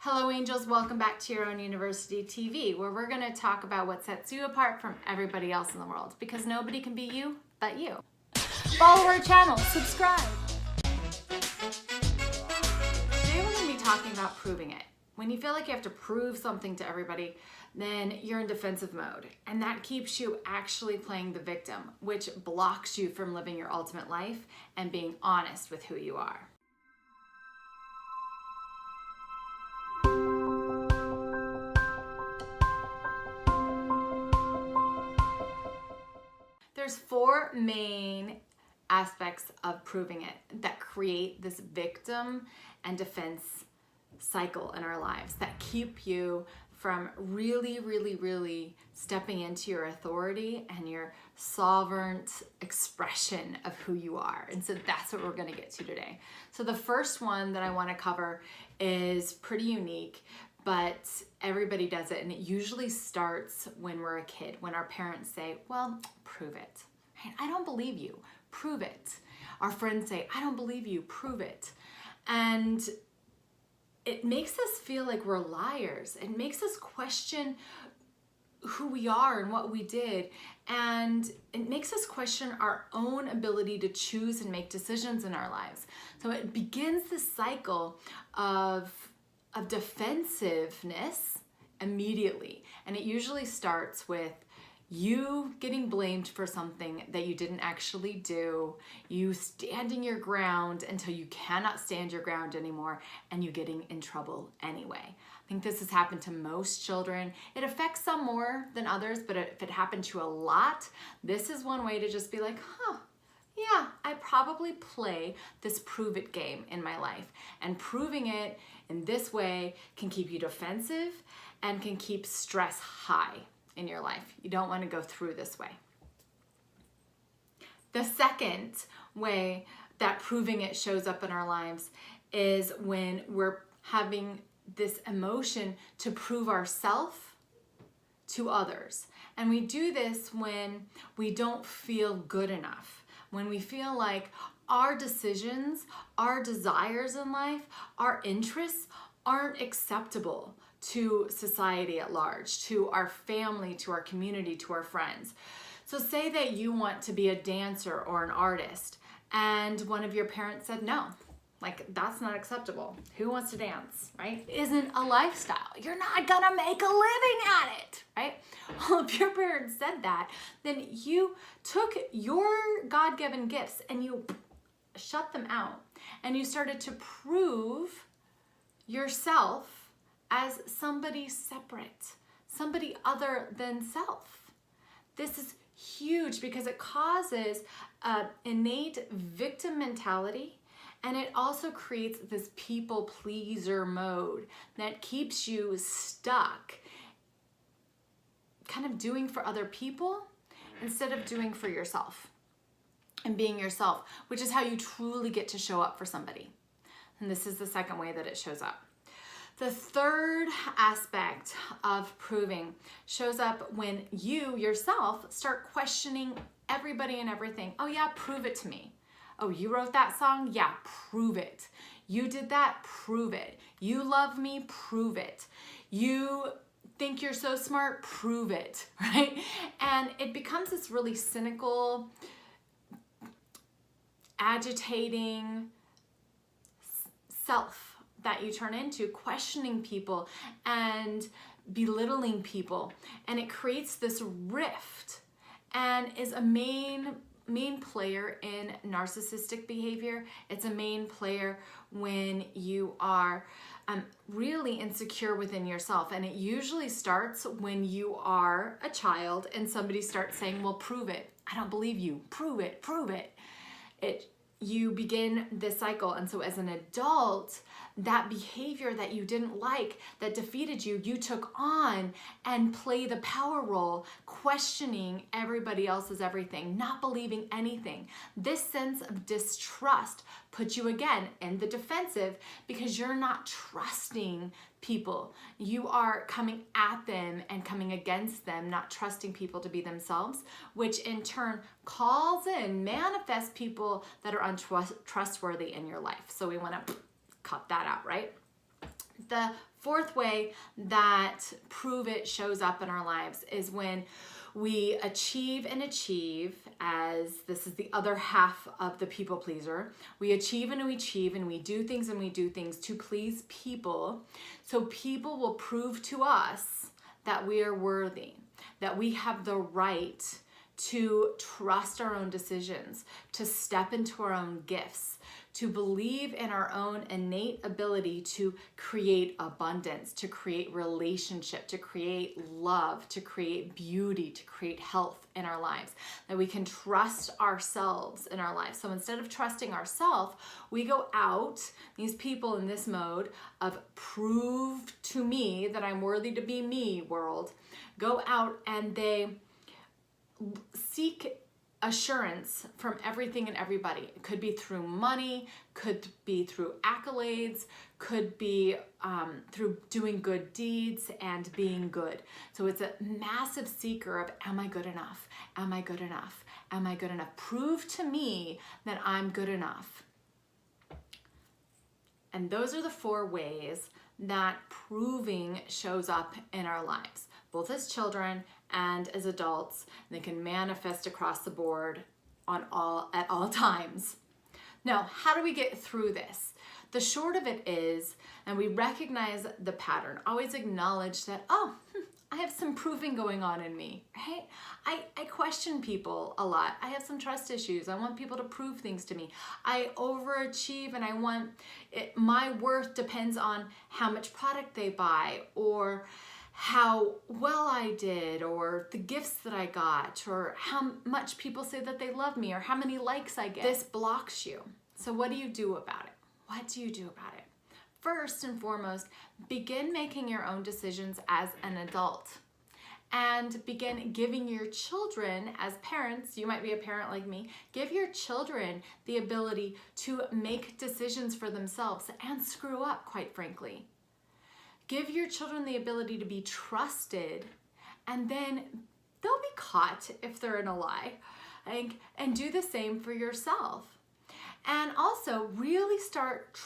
Hello angels, welcome back to Your Own University TV, where we're going to talk about what sets you apart from everybody else in the world, because nobody can be you but you. Follow our channel, subscribe. Today we're going to be talking about proving it. When you feel like you have to prove something to everybody, then you're in defensive mode, and that keeps you actually playing the victim, which blocks you from living your ultimate life and being honest with who you are. There's four main aspects of proving it that create this victim and defense cycle in our lives that keep you from really stepping into your authority and your sovereign expression of who you are. And so that's what we're going to get to today. So the first one that I want to cover is pretty unique, but everybody does it, and it usually starts when we're a kid, when our parents say, well, prove it. Right? I don't believe you, prove it. Our friends say, I don't believe you, prove it. And it makes us feel like we're liars. It makes us question who we are and what we did. And it makes us question our own ability to choose and make decisions in our lives. So it begins this cycle of defensiveness immediately. And it usually starts with you getting blamed for something that you didn't actually do, you standing your ground until you cannot stand your ground anymore, and you getting in trouble anyway. I think this has happened to most children. It affects some more than others, but if it happened to a lot, this is one way to just be like, yeah, I probably play this prove it game in my life. And proving it in this way can keep you defensive and can keep stress high in your life. You don't want to go through this way. The second way that proving it shows up in our lives is when we're having this emotion to prove ourselves to others. And we do this when we don't feel good enough, when we feel like our decisions, our desires in life, our interests aren't acceptable to society at large, to our family, to our community, to our friends. So say that you want to be a dancer or an artist, and one of your parents said no. Like, that's not acceptable. Who wants to dance, right? Isn't a lifestyle. You're not gonna make a living at it, right? Well, if your parents said that, then you took your God-given gifts and you shut them out, and you started to prove yourself as somebody separate, somebody other than self. This is huge because it causes an innate victim mentality, and it also creates this people pleaser mode that keeps you stuck kind of doing for other people instead of doing for yourself and being yourself, which is how you truly get to show up for somebody. And this is the second way that it shows up. The third aspect of proving shows up when you yourself start questioning everybody and everything. Oh yeah, prove it to me. Oh, you wrote that song? Yeah, prove it. You did that? Prove it. You love me? Prove it. You think you're so smart? Prove it, right? And it becomes this really cynical, agitating self that you turn into, questioning people and belittling people. And it creates this rift and is a main player in narcissistic behavior. It's a main player when you are really insecure within yourself. And it usually starts when you are a child and somebody starts saying, well, prove it. I don't believe you. Prove it, prove it. You begin this cycle. And so as an adult, that behavior that you didn't like, that defeated you, you took on and play the power role, questioning everybody else's everything, not believing anything. This sense of distrust puts you again in the defensive because you're not trusting people. You are coming at them and coming against them, not trusting people to be themselves, which in turn calls in, manifests people that are untrustworthy in your life. So we want to cut that out, right? The fourth way that prove it shows up in our lives is when we achieve, as this is the other half of the people pleaser. We achieve and we do things to please people. So people will prove to us that we are worthy, that we have the right to trust our own decisions, to step into our own gifts, to believe in our own innate ability to create abundance, to create relationship, to create love, to create beauty, to create health in our lives, that we can trust ourselves in our lives. So instead of trusting ourselves, we go out, these people in this mode of prove to me that I'm worthy to be me world, go out and they seek assurance from everything and everybody. It could be through money, could be through accolades, could be through doing good deeds and being good. So it's a massive seeker of, am I good enough? Am I good enough? Am I good enough? Prove to me that I'm good enough. And those are the 4 ways that proving shows up in our lives, both as children and as adults. They can manifest across the board at all times. Now, how do we get through this? The short of it is, and we recognize the pattern, always acknowledge that, I have some proving going on in me, right? I question people a lot. I have some trust issues. I want people to prove things to me. I overachieve and I want my worth depends on how much product they buy, or how well I did, or the gifts that I got, or how much people say that they love me, or how many likes I get. This blocks you. So what do you do about it? What do you do about it? First and foremost, begin making your own decisions as an adult, and begin giving your children, as parents, you might be a parent like me, give your children the ability to make decisions for themselves and screw up, quite frankly. Give your children the ability to be trusted, and then they'll be caught if they're in a lie. And do the same for yourself. And also really start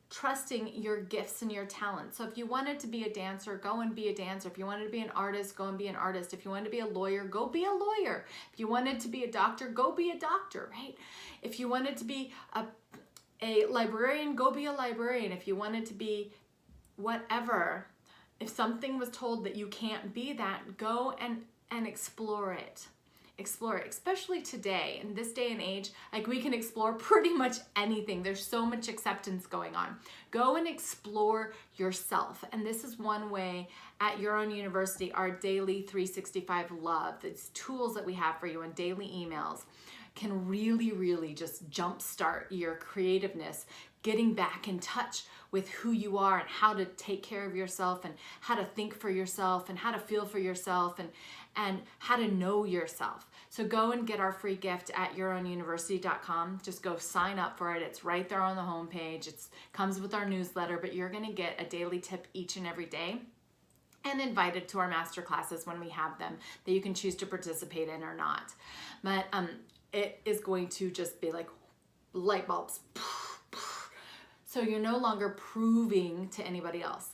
trusting your gifts and your talents. So if you wanted to be a dancer, go and be a dancer. If you wanted to be an artist, go and be an artist. If you wanted to be a lawyer, go be a lawyer. If you wanted to be a doctor, go be a doctor, right? If you wanted to be a librarian, go be a librarian. If you wanted to be whatever, if something was told that you can't be that, go and explore it. Explore it, especially today, in this day and age, like we can explore pretty much anything. There's so much acceptance going on. Go and explore yourself. And this is one way at Your Own University, our daily 365 love, these tools that we have for you and daily emails can really, really just jumpstart your creativeness, getting back in touch with who you are and how to take care of yourself and how to think for yourself and how to feel for yourself and how to know yourself. So go and get our free gift at yourownuniversity.com. Just go sign up for it. It's right there on the homepage. It comes with our newsletter, but you're gonna get a daily tip each and every day and invited to our master classes when we have them that you can choose to participate in or not. But it is going to just be like light bulbs. So you're no longer proving to anybody else.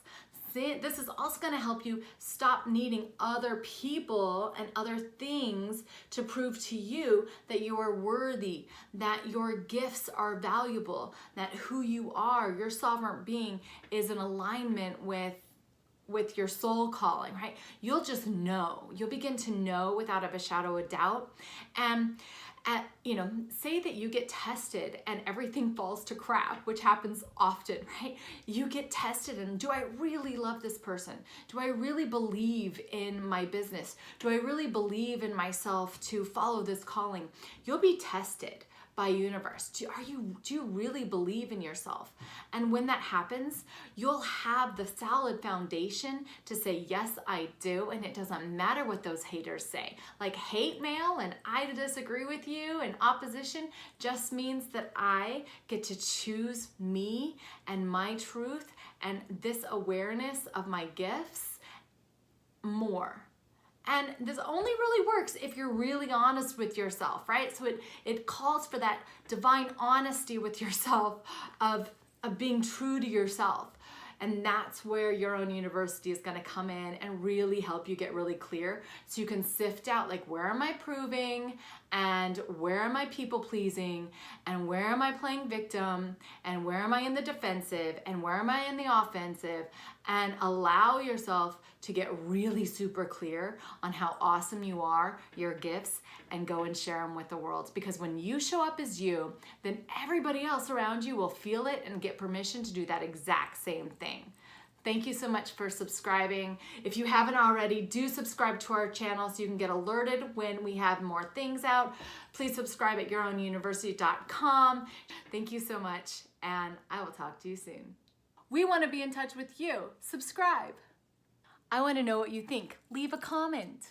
See, this is also going to help you stop needing other people and other things to prove to you that you are worthy, that your gifts are valuable, that who you are, your sovereign being, is in alignment with your soul calling, right? You'll just know. You'll begin to know without a shadow of doubt. And say that you get tested and everything falls to crap, which happens often, right? You get tested and do I really love this person? Do I really believe in my business? Do I really believe in myself to follow this calling? You'll be tested by universe. Do you really believe in yourself? And when that happens, you'll have the solid foundation to say, yes, I do. And it doesn't matter what those haters say. Like hate mail and I disagree with you and opposition just means that I get to choose me and my truth and this awareness of my gifts more. And this only really works if you're really honest with yourself, right? So it calls for that divine honesty with yourself of being true to yourself. And that's where Your Own University is going to come in and really help you get really clear, so you can sift out, like, where am I proving, and where am I people pleasing, and where am I playing victim, and where am I in the defensive, and where am I in the offensive, and allow yourself to get really super clear on how awesome you are, your gifts, and go and share them with the world. Because when you show up as you, then everybody else around you will feel it and get permission to do that exact same thing. Thank you so much for subscribing. If you haven't already, do subscribe to our channel so you can get alerted when we have more things out. Please subscribe at yourownuniversity.com. Thank you so much, and I will talk to you soon. We want to be in touch with you. Subscribe. I want to know what you think. Leave a comment.